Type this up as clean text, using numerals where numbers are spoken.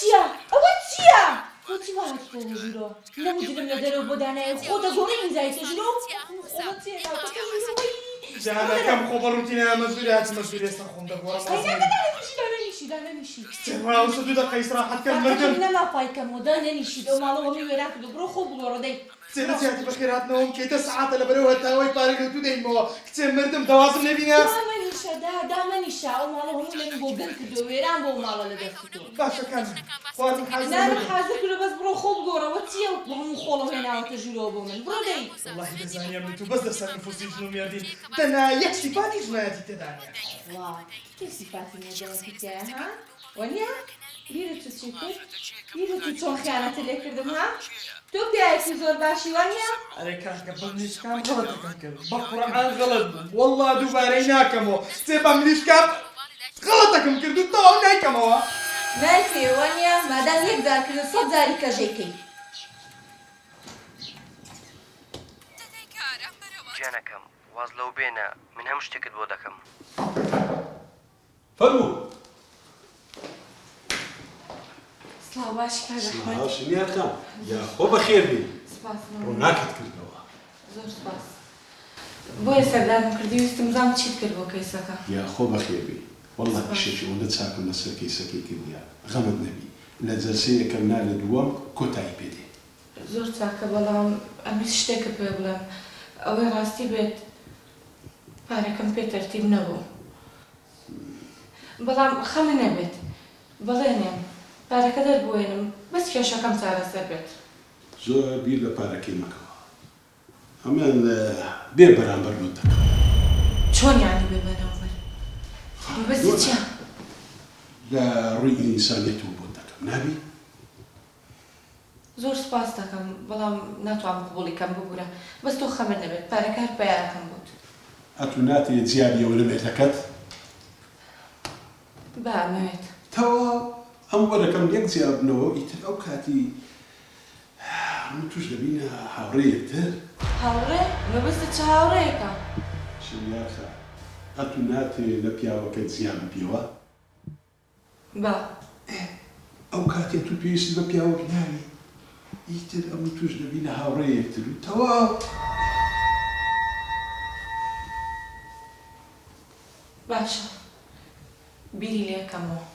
چییە؟ ئەوە چییە؟ تۆ چی وهات تۆ ژیرۆ؟ نەموجدم لە دەرەوە بۆ دانایە خۆ دەگۆڕی ئیمزای تۆ ژیرۆ؟ ئەوە چییە؟ جانەکەم خۆ بە ڕوتینە مەزوری هات مەزوری ئێستا خۆم دەگۆڕم دانەنیشی کچێ سە دوو دەقەی ئیستراحەتکەم مردم نەما پایکەمەوە دانەنیشی ئەو ماڵەوە میوێران کردو بڕۆ خۆ بڵۆڕە دەی کچێ نەچیاتی بەخێر هاتنەوەم کێتە سەعاتە لەبەرەوە هەتاوای پارەکە دوو دەیمەوە کچێ مردم دەوازم نەبینە دامەنیشە ئەو ماڵە هەموو لەمی بۆ گەن کردو وێران بۆ ماڵە لە دەستیتۆ باشەکان خوازم حەزم حازر کردو بەس بڕۆ خۆ بگۆڕەوە چییە بۆ هەموو خۆڵە هێناوەتە ژیرۆ بۆ من بڕۆ دەی والله دەزانیم من تو بەس دەسەر نفوسی ژنم یادین تەنها یەک سیپاتی ژنایەتی تێدانە وا کێ سیپاتی نەجەوەتی تایە ها وەنیا بیرە تو چی کرد بیرە تو چۆن خیانەتە لێ کردم ها تۆ پیاوێکی زۆر باشی وەنیا ئەرێ کاکە بە ملیشکام غەڵەتەکەم کرد بە قورئان غەڵەت بووم والله دووبارەی ناکەمەوە کچێ بە ملیشکام غەڵەتەکەم کرد و تەواو نایکەمەوە نایکێ وەنیا مادام یەکدار کردن سەد جاری کەژێکەی گیانەکەم واز لەو بێنە من هەموو شتێکت بۆ دەکەم فەرموو سڵاو باشی کاژەحمەد هاشمیاتان یا خۆ بەخێر بی سپاس ڕووناکت کردەوە زۆر سپاس بۆیە سەردارم کردی ویستم بزانم چیت کرد بۆ کەیسەکە یا خۆ بەخێر بی وەڵڵا پیشێکی ئەوەندە چاکم لەسەر کەیسەکەی کردیا غەمت نەبی لە جەلسەی یەکەم نا لە دووەم کۆتایی پێدێ زۆر چاکە بەڵام ئەمویست شتێکە پێ بڵێم ئەوەی ڕاستی بێت پارەکەم پێ تەرتیب نەبوو بەڵام خەمە نەبێت بەڵێنێم پارەکە دەربوێنم بەس کێشەکەم چارەسەر بێت زۆر بیر لە پارەکەی مەکەوە ئەمان بێ بەرامبەر نۆت دەکەم چۆن یانی بێ بەرامبەر بەسی چیە؟ لە ڕووی ئینسانیەتەوە بۆ دەکەم نابی زۆر سپاس دەکەم بەڵام ناتوانم قبوڵیکەم ببوورە بەس تۆ خەمە نەبێت پارەکە هەر پەیارەکەم بوت ئەتو ناتێ جیابیەوە لە مێتەکەت بامەوێت تەواو ئەم وەرەکەم یەک جیابنەوە ئیتر ئەو کاتی من توش دەبینە هاوڕێیەکتر هاوڕێ مەبەستە چه هاوڕێیەکە شمیاخە ئەتو ناتێ لە پیاوەکە جیان پێوە با ئەو کاتێ تو پێویستی بە پیاوەک ناوی ئیتر ئەم توش دەبینە هاوڕێیەکتر و تەواو باشە بیری لێکەمەوە